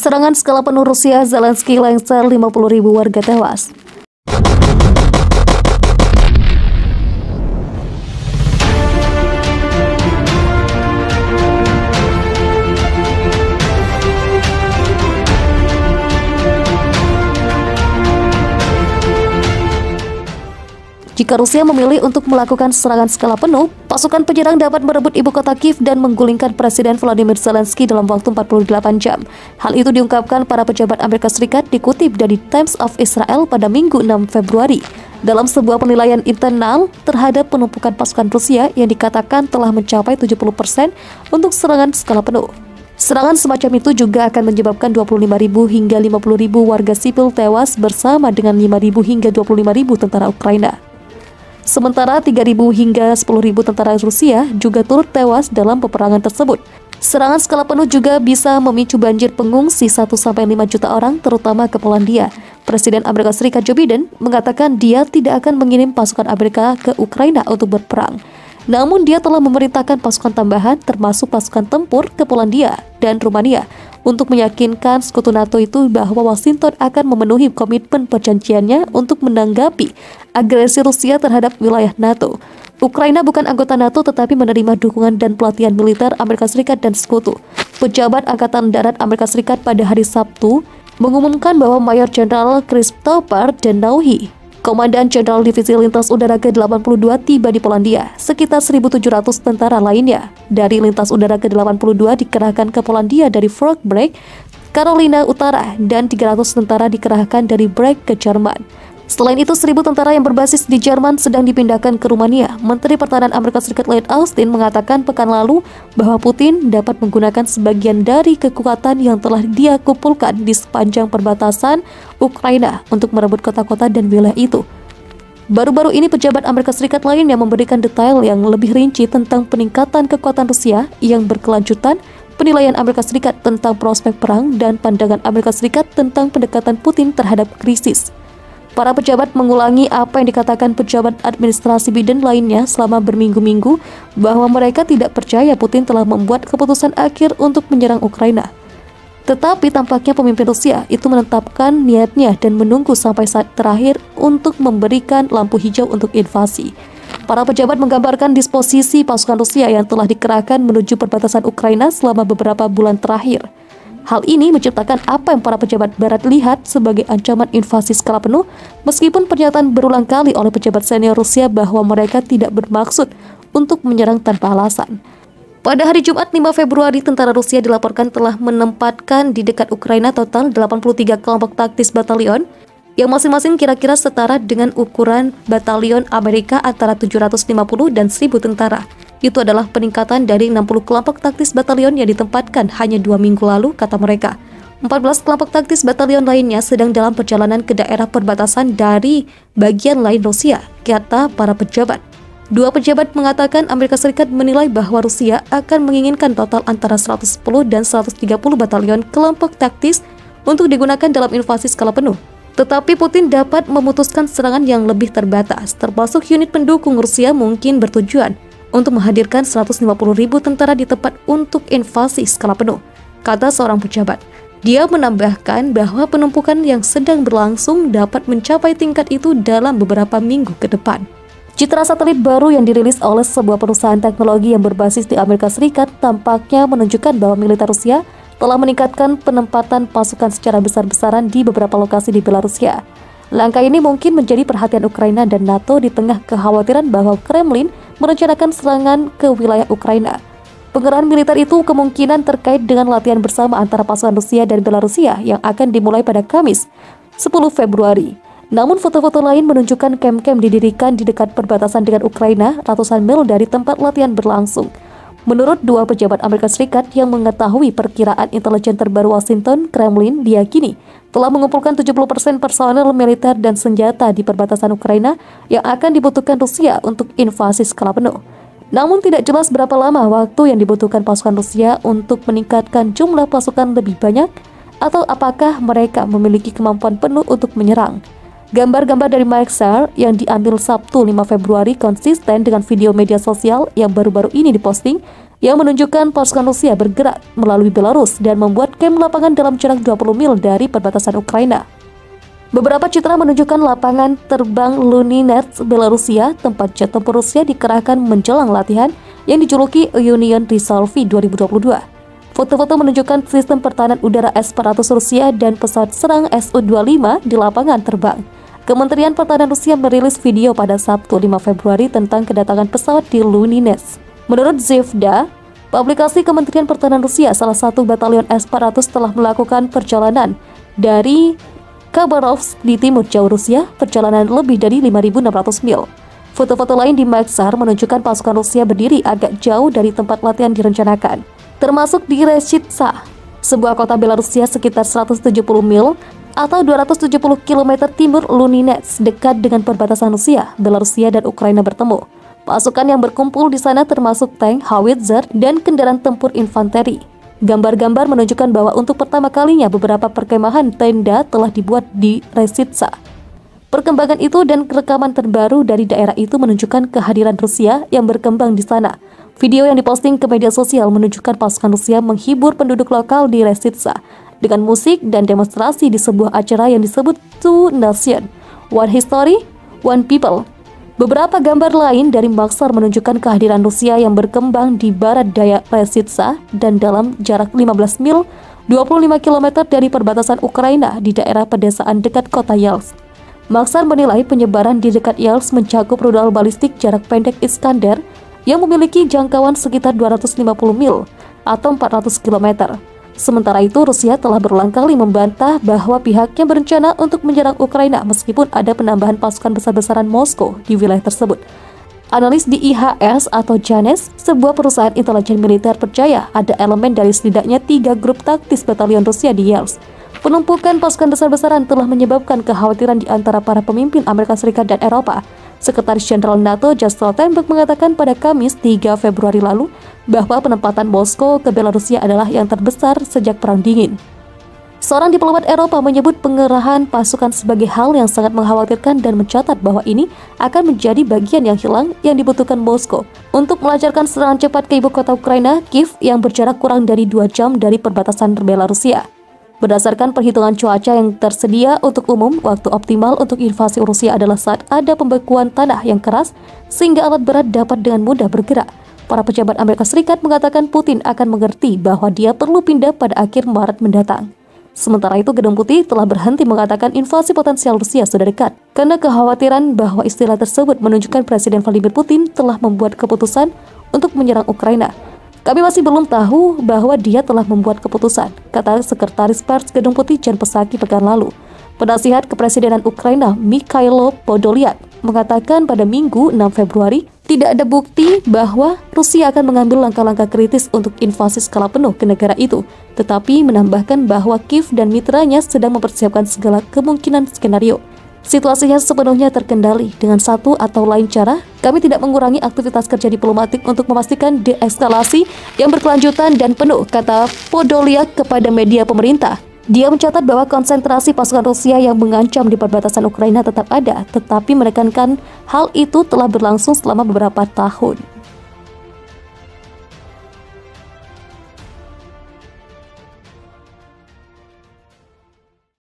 Serangan skala penuh Rusia, Zelensky lengser 50.000 warga tewas. Jika Rusia memilih untuk melakukan serangan skala penuh, pasukan penyerang dapat merebut ibu kota Kiev dan menggulingkan Presiden Volodymyr Zelensky dalam waktu 48 jam. Hal itu diungkapkan para pejabat Amerika Serikat dikutip dari Times of Israel pada Minggu 6 Februari. Dalam sebuah penilaian internal terhadap penumpukan pasukan Rusia yang dikatakan telah mencapai 70% untuk serangan skala penuh. Serangan semacam itu juga akan menyebabkan 25.000 hingga 50.000 warga sipil tewas bersama dengan 5.000 hingga 25.000 tentara Ukraina. Sementara 3.000 hingga 10.000 tentara Rusia juga turut tewas dalam peperangan tersebut. Serangan skala penuh juga bisa memicu banjir pengungsi 1-5 juta orang, terutama ke Polandia. Presiden Amerika Serikat Joe Biden mengatakan dia tidak akan mengirim pasukan Amerika ke Ukraina untuk berperang. Namun dia telah memerintahkan pasukan tambahan termasuk pasukan tempur ke Polandia dan Rumania untuk meyakinkan sekutu NATO itu bahwa Washington akan memenuhi komitmen perjanjiannya untuk menanggapi agresi Rusia terhadap wilayah NATO. Ukraina bukan anggota NATO tetapi menerima dukungan dan pelatihan militer Amerika Serikat dan sekutu. Pejabat Angkatan Darat Amerika Serikat pada hari Sabtu mengumumkan bahwa Mayor Jenderal Krzysztof Denauhy, Komandan Jenderal Divisi Lintas Udara ke-82 tiba di Polandia. Sekitar 1.700 tentara lainnya dari Lintas Udara ke-82 dikerahkan ke Polandia dari Fort Bragg, Carolina Utara, dan 300 tentara dikerahkan dari Bragg ke Jerman. Selain itu, 1.000 tentara yang berbasis di Jerman sedang dipindahkan ke Rumania. Menteri Pertahanan Amerika Serikat Lloyd Austin mengatakan pekan lalu bahwa Putin dapat menggunakan sebagian dari kekuatan yang telah dia kumpulkan di sepanjang perbatasan Ukraina untuk merebut kota-kota dan wilayah itu. Baru-baru ini pejabat Amerika Serikat lain yang memberikan detail yang lebih rinci tentang peningkatan kekuatan Rusia yang berkelanjutan, penilaian Amerika Serikat tentang prospek perang, dan pandangan Amerika Serikat tentang pendekatan Putin terhadap krisis. Para pejabat mengulangi apa yang dikatakan pejabat administrasi Biden lainnya selama berminggu-minggu bahwa mereka tidak percaya Putin telah membuat keputusan akhir untuk menyerang Ukraina. Tetapi tampaknya pemimpin Rusia itu menetapkan niatnya dan menunggu sampai saat terakhir untuk memberikan lampu hijau untuk invasi. Para pejabat menggambarkan disposisi pasukan Rusia yang telah dikerahkan menuju perbatasan Ukraina selama beberapa bulan terakhir. Hal ini menciptakan apa yang para pejabat barat lihat sebagai ancaman invasi skala penuh, meskipun pernyataan berulang kali oleh pejabat senior Rusia bahwa mereka tidak bermaksud untuk menyerang tanpa alasan. Pada hari Jumat 5 Februari, tentara Rusia dilaporkan telah menempatkan di dekat Ukraina total 83 kelompok taktis batalion, yang masing-masing kira-kira setara dengan ukuran batalion Amerika antara 750 dan 1.000 tentara. Itu adalah peningkatan dari 60 kelompok taktis batalion yang ditempatkan hanya 2 minggu lalu, kata mereka. 14 kelompok taktis batalion lainnya sedang dalam perjalanan ke daerah perbatasan dari bagian lain Rusia, kata para pejabat. Dua pejabat mengatakan Amerika Serikat menilai bahwa Rusia akan menginginkan total antara 110 dan 130 batalion kelompok taktis untuk digunakan dalam invasi skala penuh. Tetapi Putin dapat memutuskan serangan yang lebih terbatas, termasuk unit pendukung Rusia mungkin bertujuan untuk menghadirkan 150.000 tentara di tempat untuk invasi skala penuh, kata seorang pejabat. Dia menambahkan bahwa penumpukan yang sedang berlangsung dapat mencapai tingkat itu dalam beberapa minggu ke depan. Citra satelit baru yang dirilis oleh sebuah perusahaan teknologi yang berbasis di Amerika Serikat tampaknya menunjukkan bahwa militer Rusia telah meningkatkan penempatan pasukan secara besar-besaran di beberapa lokasi di Belarusia. Langkah ini mungkin menjadi perhatian Ukraina dan NATO di tengah kekhawatiran bahwa Kremlin merencanakan serangan ke wilayah Ukraina. Pengerahan militer itu kemungkinan terkait dengan latihan bersama antara pasukan Rusia dan Belarusia yang akan dimulai pada Kamis, 10 Februari. Namun foto-foto lain menunjukkan kem-kem didirikan di dekat perbatasan dengan Ukraina, ratusan mil dari tempat latihan berlangsung. Menurut dua pejabat Amerika Serikat yang mengetahui perkiraan intelijen terbaru Washington, Kremlin diyakini telah mengumpulkan 70% personel militer dan senjata di perbatasan Ukraina yang akan dibutuhkan Rusia untuk invasi skala penuh. Namun tidak jelas berapa lama waktu yang dibutuhkan pasukan Rusia untuk meningkatkan jumlah pasukan lebih banyak atau apakah mereka memiliki kemampuan penuh untuk menyerang. Gambar-gambar dari Maxar yang diambil Sabtu 5 Februari konsisten dengan video media sosial yang baru-baru ini diposting yang menunjukkan pasukan Rusia bergerak melalui Belarus dan membuat kem lapangan dalam jarak 20 mil dari perbatasan Ukraina. Beberapa citra menunjukkan lapangan terbang Luninets Belarusia, tempat jet tempur Rusia dikerahkan menjelang latihan yang dijuluki Union Resolve 2022. Foto-foto menunjukkan sistem pertahanan udara S-400 Rusia dan pesawat serang Su-25 di lapangan terbang. Kementerian Pertahanan Rusia merilis video pada Sabtu 5 Februari tentang kedatangan pesawat di Luninets. Menurut Zvezda, publikasi Kementerian Pertahanan Rusia, salah satu batalion S-400 telah melakukan perjalanan dari Khabarovsk di timur jauh Rusia, perjalanan lebih dari 5.600 mil. Foto-foto lain di Maxar menunjukkan pasukan Rusia berdiri agak jauh dari tempat latihan direncanakan, termasuk di Reshytsa, sebuah kota Belarusia sekitar 170 mil atau 270 km timur Luninets, dekat dengan perbatasan Rusia, Belarusia dan Ukraina bertemu. Pasukan yang berkumpul di sana termasuk tank, howitzer, dan kendaraan tempur infanteri. Gambar-gambar menunjukkan bahwa untuk pertama kalinya beberapa perkemahan tenda telah dibuat di Reshytsa. Perkembangan itu dan rekaman terbaru dari daerah itu menunjukkan kehadiran Rusia yang berkembang di sana. Video yang diposting ke media sosial menunjukkan pasukan Rusia menghibur penduduk lokal di Reshytsa dengan musik dan demonstrasi di sebuah acara yang disebut Two Nations, One History, One People. Beberapa gambar lain dari Maxar menunjukkan kehadiran Rusia yang berkembang di barat daya Reshytsa dan dalam jarak 15 mil, 25 km dari perbatasan Ukraina di daerah pedesaan dekat kota Yelsk. Maxar menilai penyebaran di dekat Yelsk mencakup rudal balistik jarak pendek Iskander yang memiliki jangkauan sekitar 250 mil atau 400 km. Sementara itu, Rusia telah berulang kali membantah bahwa pihaknya berencana untuk menyerang Ukraina meskipun ada penambahan pasukan besar-besaran Moskow di wilayah tersebut. Analis di IHS atau Janes, sebuah perusahaan intelijen militer, percaya ada elemen dari setidaknya 3 grup taktis batalion Rusia di Yelsk. Penumpukan pasukan besar-besaran telah menyebabkan kekhawatiran di antara para pemimpin Amerika Serikat dan Eropa. Sekretaris Jenderal NATO Jens Stoltenberg mengatakan pada Kamis 3 Februari lalu bahwa penempatan Moskow ke Belarusia adalah yang terbesar sejak Perang Dingin. Seorang diplomat Eropa menyebut pengerahan pasukan sebagai hal yang sangat mengkhawatirkan dan mencatat bahwa ini akan menjadi bagian yang hilang yang dibutuhkan Moskow untuk melancarkan serangan cepat ke ibu kota Ukraina, Kiev, yang berjarak kurang dari 2 jam dari perbatasan Belarusia. Berdasarkan perhitungan cuaca yang tersedia untuk umum, waktu optimal untuk invasi Rusia adalah saat ada pembekuan tanah yang keras sehingga alat berat dapat dengan mudah bergerak. Para pejabat Amerika Serikat mengatakan Putin akan mengerti bahwa dia perlu pindah pada akhir Maret mendatang. Sementara itu, Gedung Putih telah berhenti mengatakan invasi potensial Rusia sudah dekat, karena kekhawatiran bahwa istilah tersebut menunjukkan Presiden Vladimir Putin telah membuat keputusan untuk menyerang Ukraina. Kami masih belum tahu bahwa dia telah membuat keputusan, kata Sekretaris Pers Gedung Putih Jen Psaki pekan lalu. Penasihat Kepresidenan Ukraina Mikhailo Podolyak mengatakan pada Minggu 6 Februari tidak ada bukti bahwa Rusia akan mengambil langkah-langkah kritis untuk invasi skala penuh ke negara itu, tetapi menambahkan bahwa Kiev dan mitranya sedang mempersiapkan segala kemungkinan skenario. Situasinya sepenuhnya terkendali. Dengan satu atau lain cara, kami tidak mengurangi aktivitas kerja diplomatik untuk memastikan deeskalasi yang berkelanjutan dan penuh, kata Podolyak kepada media pemerintah. Dia mencatat bahwa konsentrasi pasukan Rusia yang mengancam di perbatasan Ukraina tetap ada, tetapi menekankan hal itu telah berlangsung selama beberapa tahun.